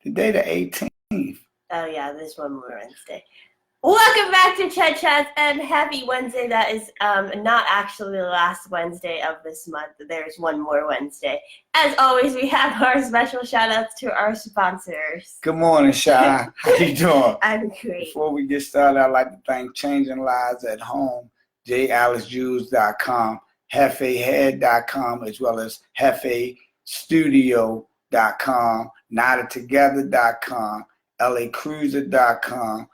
Today the 18th. Oh yeah, there's one more Wednesday. Welcome back to Chet Chats and happy Wednesday. That is not actually the last Wednesday of this month. There's one more Wednesday. As always, we have our special shout outs to our sponsors. Good morning, Shy. How you doing? I'm great. Before we get started, I'd like to thank Changing Lives at Home, JAlicejewels.com, HefeHead.com, as well as HefeStudio.com, NotItTogether.com, LACruiser.com,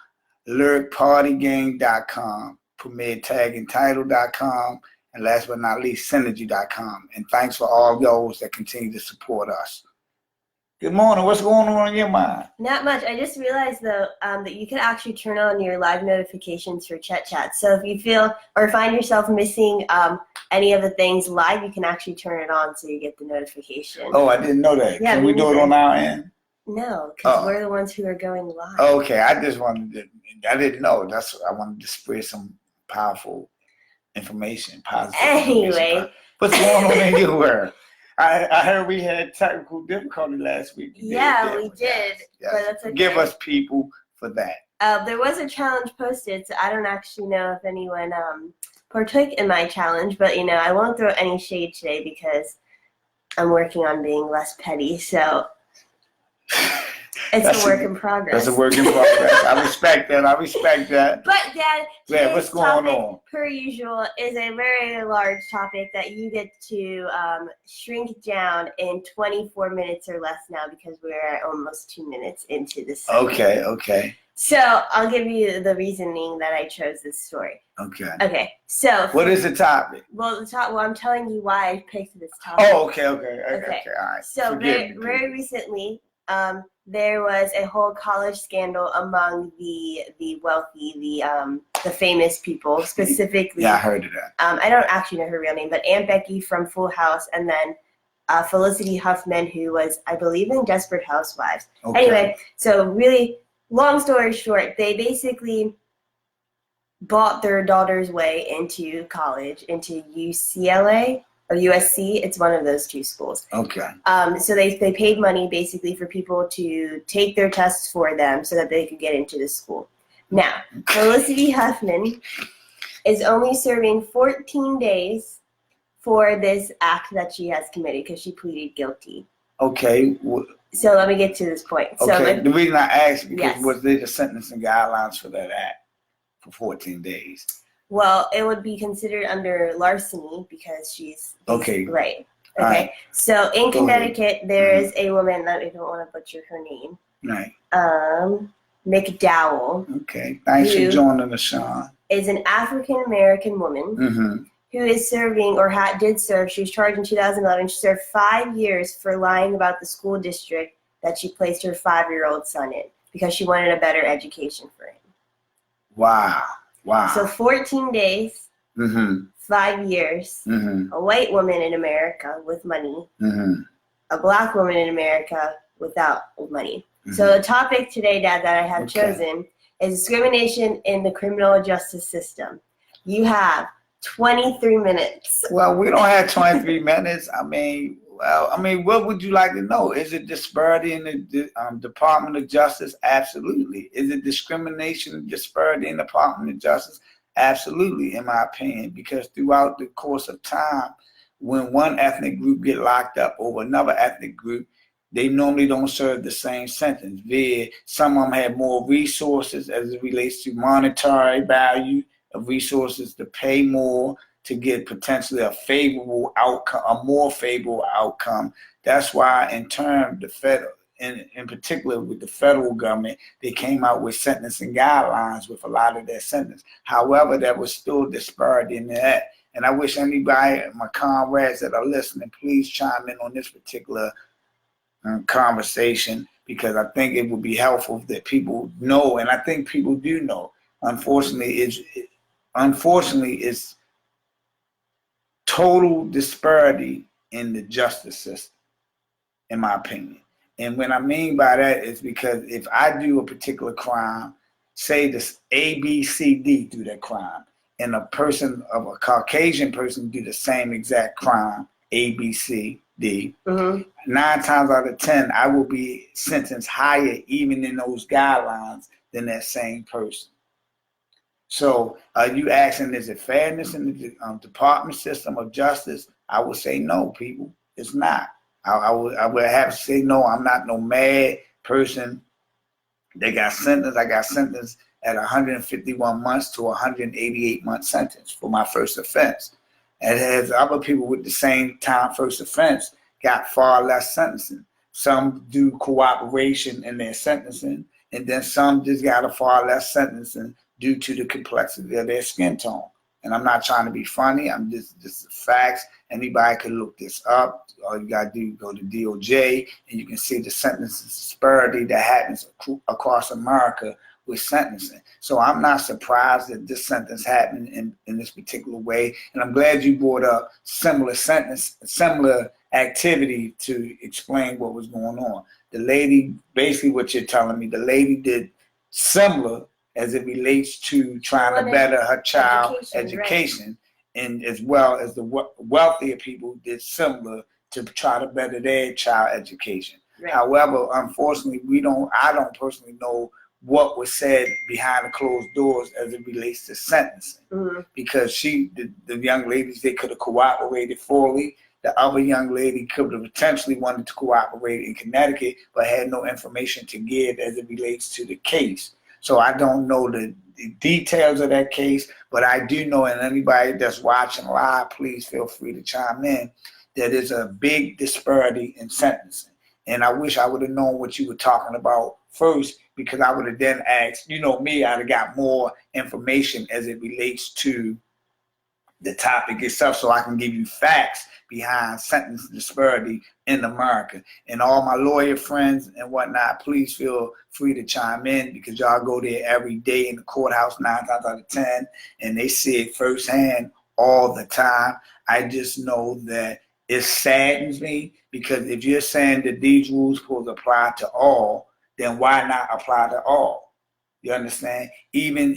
LyricPartyGang.com, PremierTagAndTitle.com, and last but not least, Synergy.com. And thanks for all those that continue to support us. Good morning. What's going on in your mind? Not much. I just realized, though, that you can actually turn on your live notifications for Chet Chat. So if you feel or find yourself missing any of the things live, you can actually turn it on so you get the notification. Oh, I didn't know that. Yeah, can we do it on our end? No, because we're the ones who are going live. Okay, I didn't know. That's what I wanted to spread some powerful information, positive Anyway. What's going on in your world? I heard we had technical difficulty last week. Yeah, we did. Yes. But that's okay. Give us people for that. There was a challenge posted, so I don't actually know if anyone partook in my challenge, but I won't throw any shade today because I'm working on being less petty, so it's a work in progress. That's a work in progress. I respect that. But Dad, what's going on? Per usual, is a very large topic that you get to shrink down in 24 minutes or less now because we're almost 2 minutes into this segment. Okay. So I'll give you the reasoning that I chose this story. Okay. So what is the topic? Well, I'm telling you why I picked this topic. Oh, okay. All right. So very recently, there was a whole college scandal among the wealthy, the famous people, specifically. Yeah, I heard of that. I don't actually know her real name, but Aunt Becky from Full House, and then Felicity Huffman, who was, I believe, in Desperate Housewives. Okay. Anyway, so really, long story short, they basically bought their daughter's way into college, into UCLA. Or USC, it's one of those two schools. Okay. So they paid money basically for people to take their tests for them so that they could get into the school. Now, Felicity Huffman is only serving 14 days for this act that she has committed because she pleaded guilty. Okay. So let me get to this point. Okay. The reason I asked because yes. was there the sentencing guidelines for that act for 14 days? Well, it would be considered under larceny because she's okay. Right. Okay. Right. So in Connecticut, there is a woman that I don't want to butcher her name. Right. McDowell. Okay. Thanks for joining us, Sean. Is an African American woman who is serving or did serve. She was charged in 2011. She served 5 years for lying about the school district that she placed her 5-year-old son in because she wanted a better education for him. Wow. So 14 days, 5 years, a white woman in America with money, a black woman in America without money. So the topic today, Dad, that I have chosen is discrimination in the criminal justice system. You have 23 minutes. Well, we don't have 23 minutes. I mean, what would you like to know? Is it disparity in the Department of Justice? Absolutely. Is it discrimination and disparity in the Department of Justice? Absolutely, in my opinion, because throughout the course of time, when one ethnic group get locked up over another ethnic group, they normally don't serve the same sentence. Some of them have more resources as it relates to monetary value of resources to pay more, to get potentially a favorable outcome, a more favorable outcome. That's why in turn, the federal, in particular with the federal government, they came out with sentencing guidelines with a lot of their sentences. However, there was still disparity in that. And I wish anybody, my comrades that are listening, please chime in on this particular conversation, because I think it would be helpful that people know, and I think people do know. Unfortunately, it's total disparity in the justice system, in my opinion. And what I mean by that is because if I do a particular crime, say this A, B, C, D do that crime, and a Caucasian person do the same exact crime A, B, C, D. Mm-hmm. 9 times out of 10, I will be sentenced higher, even in those guidelines, than that same person. So, are you asking, is it fairness in the department system of justice? I would say no, people. It's not. I would have to say no. I'm not no mad person. They got sentenced. I got sentenced at 151 months to 188 month sentence for my first offense. And as other people with the same time first offense got far less sentencing. Some do cooperation in their sentencing, and then some just got a far less sentencing due to the complexity of their skin tone. And I'm not trying to be funny. I'm just facts. Anybody can look this up. All you gotta do, go to DOJ, and you can see the sentence disparity that happens across America with sentencing. So I'm not surprised that this sentence happened in this particular way. And I'm glad you brought up similar activity to explain what was going on. The lady, basically what you're telling me, the lady did similar as it relates to trying to better her child education, right. And as well as the wealthier people did similar to try to better their child education. Right. However, unfortunately, I don't personally know what was said behind the closed doors as it relates to sentencing. Mm-hmm. Because the young ladies, they could have cooperated fully. The other young lady could have potentially wanted to cooperate in Connecticut, but had no information to give as it relates to the case. So I don't know the details of that case, but I do know, and anybody that's watching live, please feel free to chime in, that there's a big disparity in sentencing. And I wish I would have known what you were talking about first, because I would have then asked, you know me, I'd have got more information as it relates to the topic itself, so I can give you facts behind sentence disparity in America. And all my lawyer friends and whatnot, please feel free to chime in, because y'all go there every day in the courthouse 9 times out of 10, and they see it firsthand all the time. I just know that it saddens me, because if you're saying that these rules supposed to apply to all, then why not apply to all? You understand? Even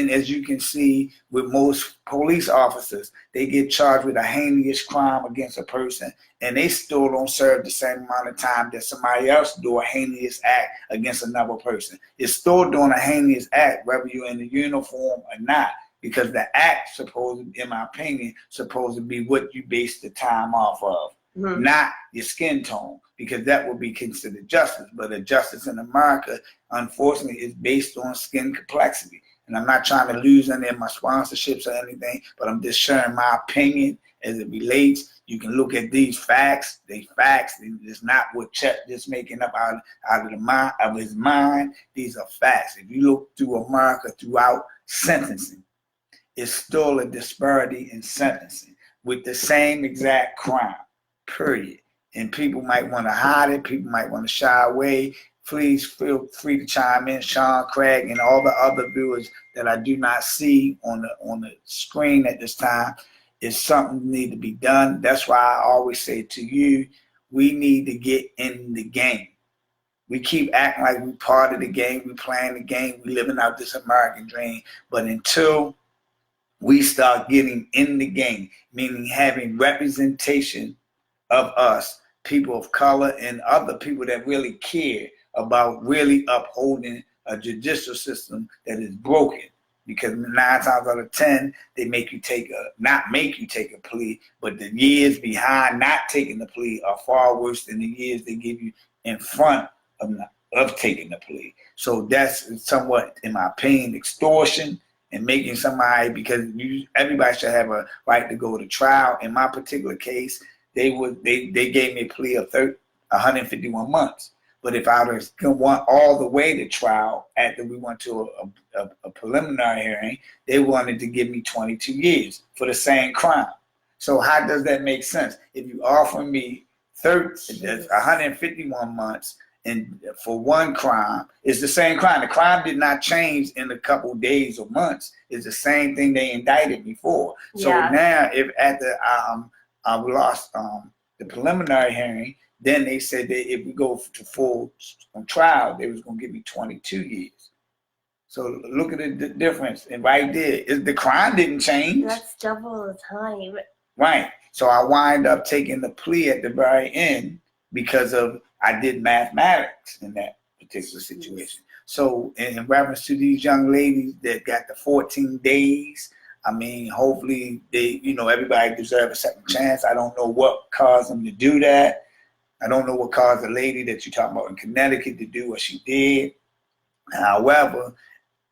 as you can see with most police officers, they get charged with a heinous crime against a person, and they still don't serve the same amount of time that somebody else do a heinous act against another person. It's still doing a heinous act, whether you're in the uniform or not, because the act supposed, in my opinion, supposed to be what you base the time off of. Mm-hmm. Not your skin tone, because that would be considered justice. But the justice in America, unfortunately, is based on skin complexity. And I'm not trying to lose any of my sponsorships or anything, but I'm just sharing my opinion as it relates. You can look at these facts. They facts. It's not what Chet just making up out of his mind. These are facts. If you look through America throughout sentencing, it's still a disparity in sentencing with the same exact crime. Period. And people might want to hide it. People might want to shy away. Please feel free to chime in, Sean, Craig, and all the other viewers that I do not see on the screen at this time. It's something that need to be done. That's why I always say to you, we need to get in the game. We keep acting like we're part of the game. We playing the game. We living out this American dream. But until we start getting in the game, meaning having representation of us, people of color, and other people that really care about really upholding a judicial system that is broken. Because 9 times out of 10, they make you not make you take a plea, but the years behind not taking the plea are far worse than the years they give you in front of taking the plea. So that's somewhat, in my opinion, extortion and making somebody, because everybody should have a right to go to trial. In my particular case, they gave me a plea of 151 months. But if I was going all the way to trial after we went to a preliminary hearing, they wanted to give me 22 years for the same crime. So how does that make sense? If you offer me 151 months and for one crime, it's the same crime. The crime did not change in a couple days or months. It's the same thing they indicted me for. So now, if at the I lost the preliminary hearing, then they said that if we go to full trial, they was going to give me 22 years. So look at the difference. And right there, the crime didn't change. That's double the time. Right. So I wind up taking the plea at the very end because I did mathematics in that particular situation. So in reference to these young ladies that got the 14 days, I mean, hopefully they, everybody deserves a second chance. I don't know what caused them to do that. I don't know what caused the lady that you're talking about in Connecticut to do what she did. However,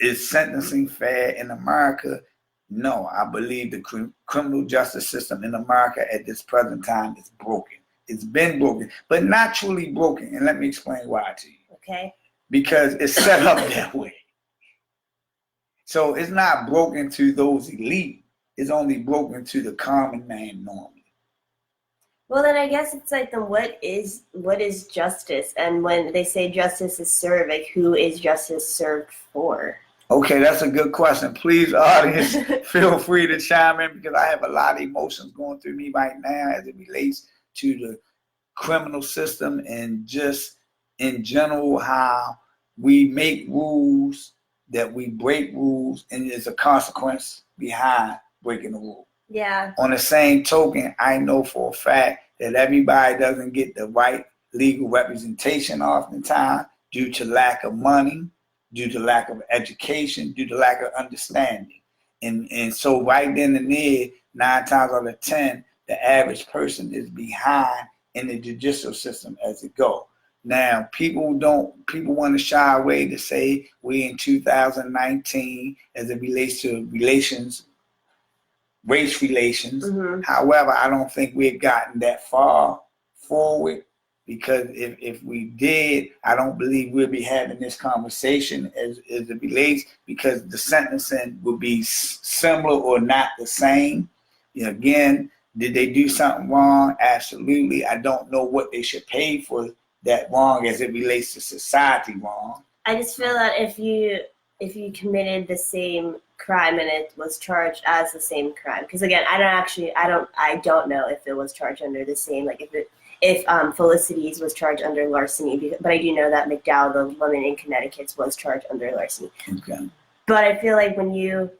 is sentencing fair in America? No, I believe the criminal justice system in America at this present time is broken. It's been broken, but not truly broken. And let me explain why to you. Okay. Because it's set up that way. So it's not broken to those elite. It's only broken to the common man normally. Well, then I guess it's like, then what is justice? And when they say justice is served, like, who is justice served for? Okay, that's a good question. Please, audience, feel free to chime in because I have a lot of emotions going through me right now as it relates to the criminal system and just in general how we make rules, that we break rules, and there's a consequence behind breaking the rule. Yeah. On the same token, I know for a fact that everybody doesn't get the right legal representation oftentimes due to lack of money, due to lack of education, due to lack of understanding. And so right then and there, 9 times out of 10, the average person is behind in the judicial system as it goes. Now, people want to shy away to say we in 2019 as it relates to race relations. Mm-hmm. However, I don't think we've gotten that far forward because if we did, I don't believe we'll be having this conversation as it relates because the sentencing would be similar or not the same. Again, did they do something wrong? Absolutely. I don't know what they should pay for that wrong as it relates to society wrong. I just feel that if you committed the same crime and it was charged as the same crime, because again, I don't know if it was charged under the same, like if Felicity's was charged under larceny, but I do know that McDowell, the woman in Connecticut, was charged under larceny. Okay. But I feel like when you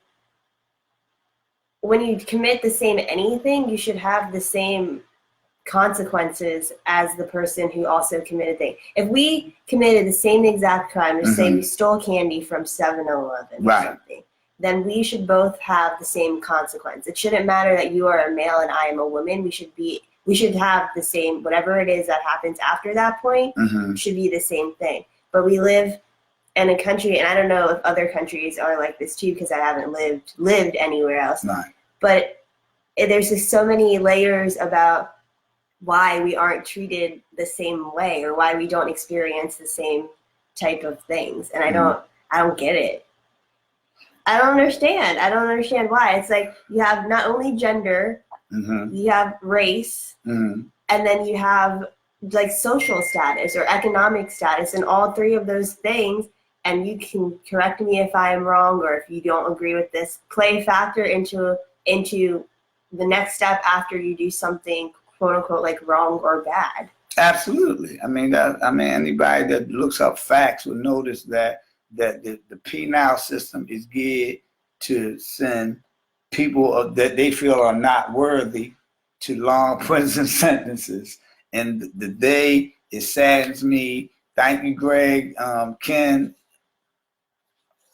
commit the same anything, you should have the same consequences as the person who also committed things. If we committed the same exact crime, to say we stole candy from 7-Eleven or something, then we should both have the same consequence. It shouldn't matter that you are a male and I am a woman. We should have the same, whatever it is that happens after that point, should be the same thing. But we live in a country, and I don't know if other countries are like this too, because I haven't lived anywhere else. Right. But there's just so many layers about why we aren't treated the same way or why we don't experience the same type of things. And I don't get it. I don't understand why. It's like you have not only gender, you have race, and then you have like social status or economic status, and all three of those things, and you can correct me if I am wrong or if you don't agree with this, play a factor into the next step after you do something quote unquote like wrong or bad. Absolutely. I mean anybody that looks up facts will notice that the penal system is geared to send people that they feel are not worthy to long prison sentences. And the day it saddens me. Thank you, Greg, Ken,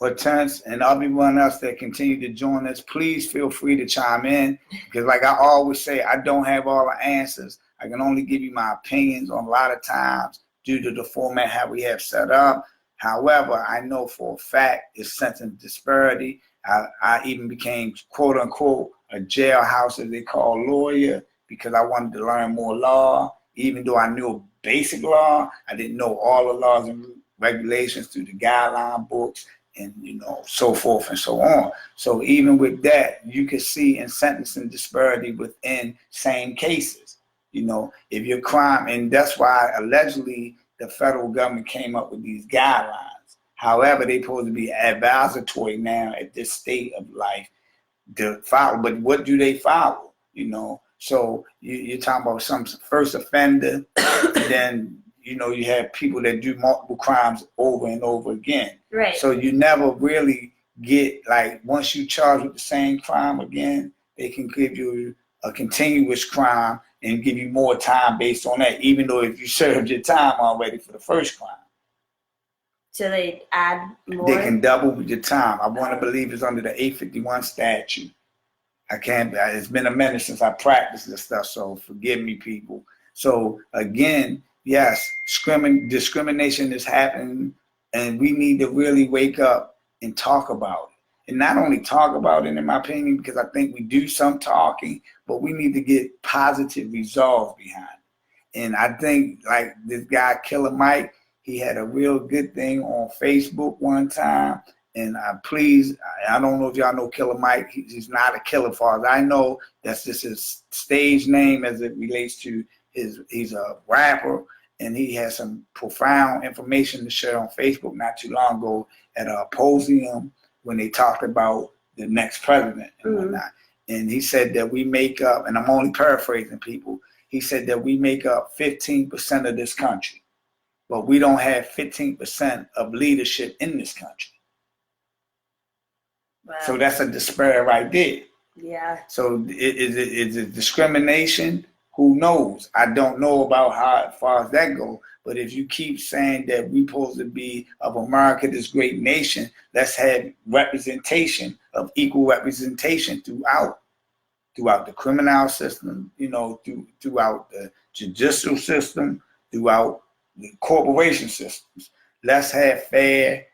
Hortense, and everyone else that continue to join us. Please feel free to chime in because like I always say, I don't have all the answers. I can only give you my opinions on a lot of times due to the format how we have set up. However, I know for a fact it's sentence disparity. I even became, quote unquote, a jailhouse, as they call lawyer, because I wanted to learn more law. Even though I knew basic law, I didn't know all the laws and regulations through the guideline books and, so forth and so on. So even with that, you can see in sentencing disparity within same cases. If your crime, and that's why allegedly the federal government came up with these guidelines. However, they're supposed to be advisory now at this state of life to follow. But what do they follow? So you're talking about some first offender, then, you have people that do multiple crimes over and over again. Right. So you never really get, like, once you charge with the same crime again, they can give you a continuous crime and give you more time based on that, even though if you served your time already for the first crime. So they add more? They can double your time. I want to believe it's under the 851 statute. I can't, it's been a minute since I practiced this stuff, so forgive me, people. So again, yes, discrimination is happening, and we need to really wake up and talk about it. And not only talk about it, in my opinion, because I think we do some talking, but we need to get positive results behind it. And I think, like this guy, Killer Mike, he had a real good thing on Facebook one time. And I don't know if y'all know Killer Mike. He's not a killer, as far as I know. That's just his stage name as it relates to he's a rapper, and he has some profound information to share on Facebook not too long ago at a Posium when they talked about the next president and whatnot. And he said that we make up, and I'm only paraphrasing people, he said that we make up 15% of this country, but we don't have 15% of leadership in this country. Wow. So that's a disparity right there. Yeah. So is it discrimination? Who knows? I don't know about how far as that goes. But if you keep saying that we're supposed to be of America, this great nation, let's have representation of equal representation throughout the criminal system, throughout the judicial system, throughout the corporation systems. Let's have fair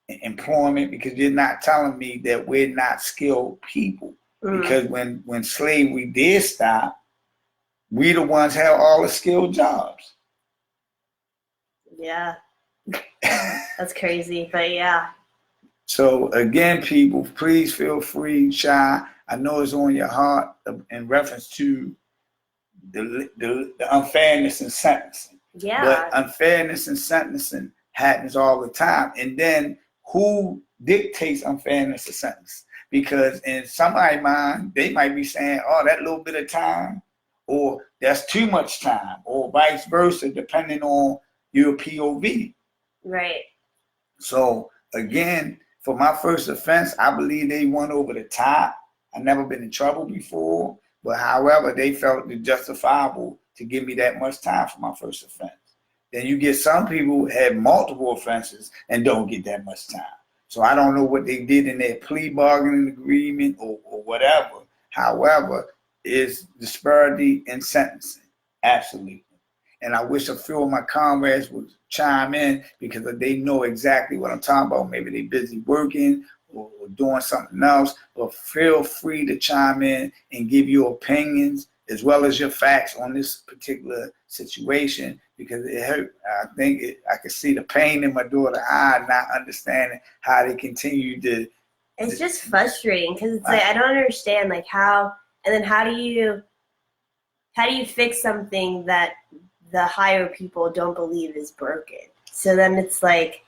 employment, because you're not telling me that we're not skilled people. Because when slavery did stop, we the ones have all the skilled jobs. Yeah. That's crazy, but yeah. So again, people, please feel free, Shy. I know it's on your heart in reference to the unfairness in sentencing. Yeah. But unfairness in sentencing happens all the time. And then who dictates unfairness of sentence? Because in somebody's mind, they might be saying, oh, that little bit of time, or that's too much time, or vice versa, depending on your POV. Right. So again, for my first offense, I believe they went over the top. I've never been in trouble before, but however, they felt it justifiable to give me that much time for my first offense. Then you get some people who have multiple offenses and don't get that much time. So I don't know what they did in their plea bargaining agreement or whatever. However, it's disparity in sentencing, absolutely. And I wish a few of my comrades would chime in, because they know exactly what I'm talking about. Maybe they're busy working or doing something else, but feel free to chime in and give your opinions as well as your facts on this particular situation, because it hurt. I think I could see the pain in my daughter's eye, not understanding how they continue to. It's just frustrating, because it's like, I don't understand, like, how, and then how do you fix something that the higher people don't believe is broken? So then it's like,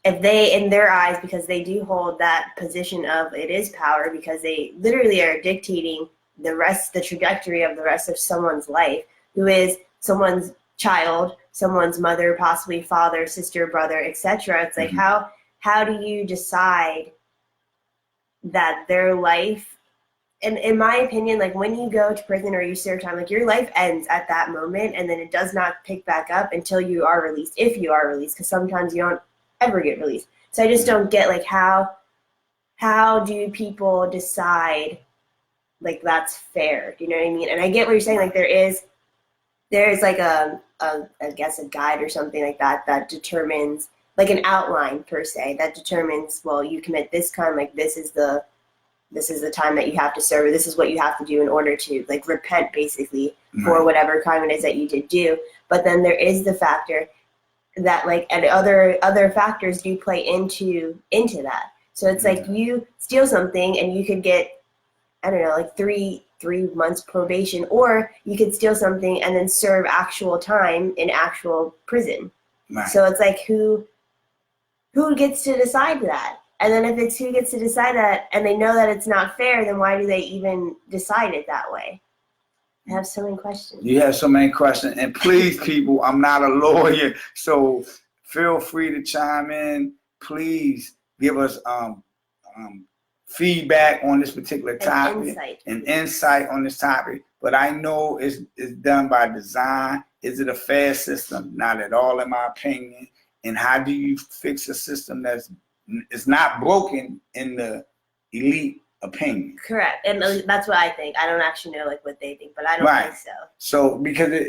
if they, in their eyes, because they do hold that position of it is power, because they literally are dictating the trajectory of the rest of someone's life, who is someone's child, someone's mother, possibly father, sister, brother, etc. It's like, how do you decide that their life, and in my opinion, like, when you go to prison or you serve time, like, your life ends at that moment, and then it does not pick back up until you are released, if you are released, because sometimes you don't ever get released. So I just don't get, like, how do people decide, like, that's fair? Do you know what I mean? And I get what you're saying, like, there's like I guess a guide or something like that determines, like, an outline per se, that determines, well, you commit this crime, like, this is the time that you have to serve, or this is what you have to do in order to, like, repent, basically, for whatever crime it is that you did do. But then there is the factor that, like, and other factors do play into that. So it's like, you steal something and you could get, I don't know, like 3 months probation, or you could steal something and then serve actual time in actual prison. Right. So it's like, who gets to decide that? And then if it's who gets to decide that, and they know that it's not fair, then why do they even decide it that way? I have so many questions. You have so many questions. And please, people, I'm not a lawyer, so feel free to chime in. Please give us feedback on this particular topic and insight on this topic. but I know it's done by design. Is it a fair system? Not at all, in my opinion. And how do you fix a system that's not broken in the elite opinion? Correct, and that's what I think. I don't actually know like what they think, but I don't think so. So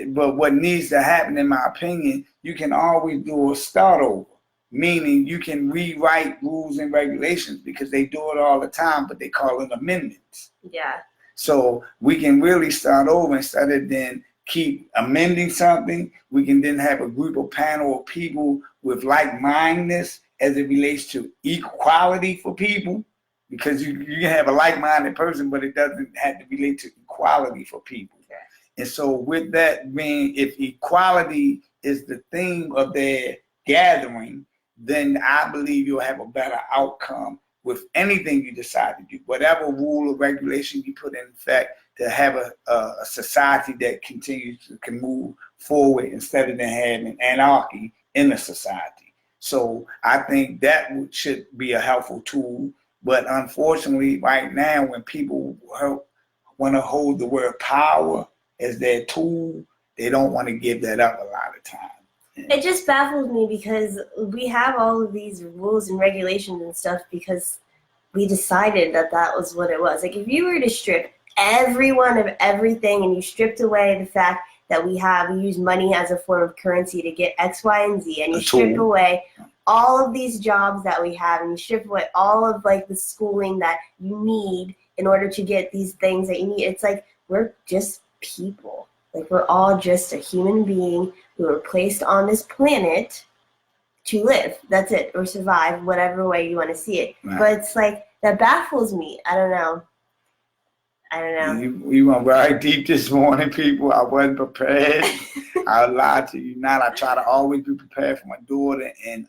but what needs to happen, in my opinion, you can always do a start over. Meaning you can rewrite rules and regulations, because they do it all the time, but they call it amendments. Yeah. So we can really start over instead of then keep amending something. We can then have a group of panel of people with like-mindedness as it relates to equality for people, because you can have a like-minded person, but it doesn't have to relate to equality for people. Okay. And so with that being, if equality is the theme of their gathering, then I believe you'll have a better outcome with anything you decide to do, whatever rule or regulation you put in effect, to have a society that can move forward instead of having anarchy in the society. So I think that should be a helpful tool. But unfortunately, right now, when people want to hold the word power as their tool, they don't want to give that up a lot of times. It just baffles me, because we have all of these rules and regulations and stuff because we decided that was what it was. Like, if you were to strip everyone of everything, and you stripped away the fact that we use money as a form of currency to get X, Y, and Z, and you strip away all of these jobs that we have, and you strip away all of like the schooling that you need in order to get these things that you need, it's like we're just people. Like, we're all just a human being who were placed on this planet to live. That's it. Or survive, whatever way you want to see it. Right. But it's like, that baffles me. I don't know. You went very deep this morning, people. I wasn't prepared. I lied to you not. I try to always be prepared for my daughter. And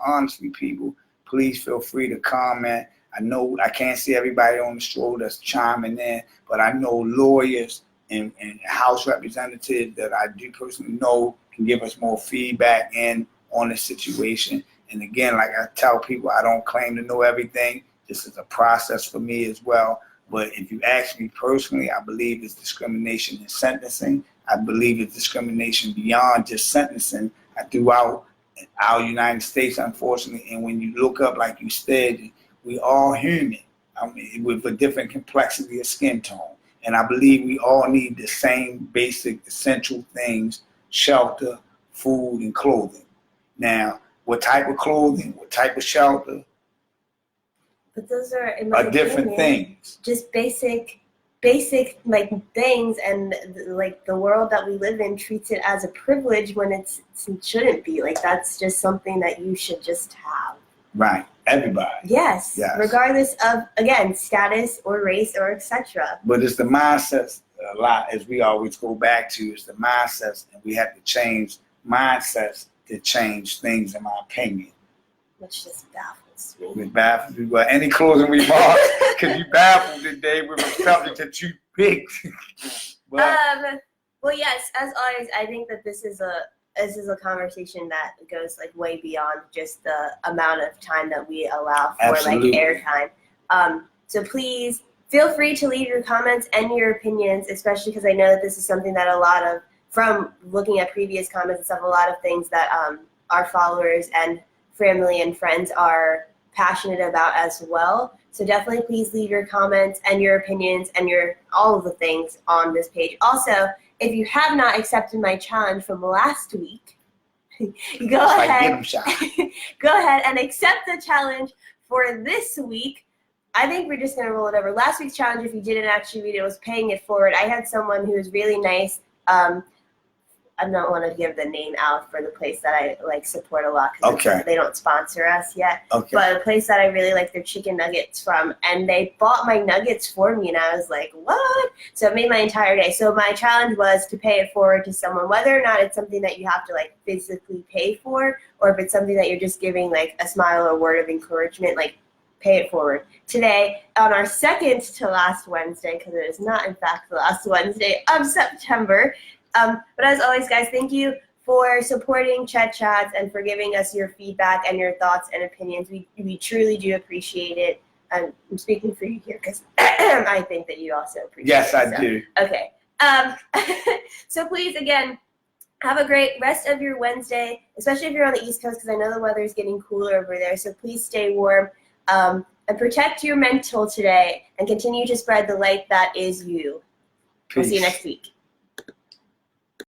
honestly, people, please feel free to comment. I know I can't see everybody on the show that's chiming in, but I know lawyers and House representatives that I do personally know can give us more feedback on the situation. And again, like I tell people, I don't claim to know everything. This is a process for me as well. But if you ask me personally, I believe it's discrimination in sentencing. I believe it's discrimination beyond just sentencing throughout our United States, unfortunately. And when you look up, like you said, we all human, with a different complexity of skin tone. And I believe we all need the same basic essential things: shelter, food, and clothing. Now, what type of clothing, what type of shelter? But those are different things. Just basic like things, and like the world that we live in treats it as a privilege when it shouldn't be. Like, that's just something that you should just have. Right. Everybody. Yes. Regardless of, again, status or race or etc. But it's the mindsets a lot, as we always go back to, it's the mindsets, and we have to change mindsets to change things, in my opinion. Which just baffles me. It baffles me. Well, any closing remarks? Because you baffled today with a subject that you picked. Well, yes, as always, I think that this is a conversation that goes like way beyond just the amount of time that we allow for Absolutely. Like airtime. So please feel free to leave your comments and your opinions, especially because I know that this is something that from looking at previous comments and stuff, a lot of things that our followers and family and friends are passionate about as well. So definitely please leave your comments and your opinions and all of the things on this page. Also, if you have not accepted my challenge from last week, go ahead and accept the challenge for this week. I think we're just going to roll it over. Last week's challenge, if you didn't actually read it, was paying it forward. I had someone who was really nice. I don't want to give the name out for the place that I like support a lot, because they don't sponsor us yet. Okay. But a place that I really like their chicken nuggets from, and they bought my nuggets for me, and I was like, what? So it made my entire day. So my challenge was to pay it forward to someone, whether or not it's something that you have to like physically pay for, or if it's something that you're just giving like a smile or a word of encouragement, like pay it forward. Today, on our second to last Wednesday, because it is not in fact the last Wednesday of September. But as always, guys, thank you for supporting Chet Chats and for giving us your feedback and your thoughts and opinions. We truly do appreciate it. I'm speaking for you here because I think that you also appreciate it. Yes, I do. Okay. So please, again, have a great rest of your Wednesday, especially if you're on the East Coast, because I know the weather is getting cooler over there. So please stay warm and protect your mental today and continue to spread the light that is you. Peace. We'll see you next week.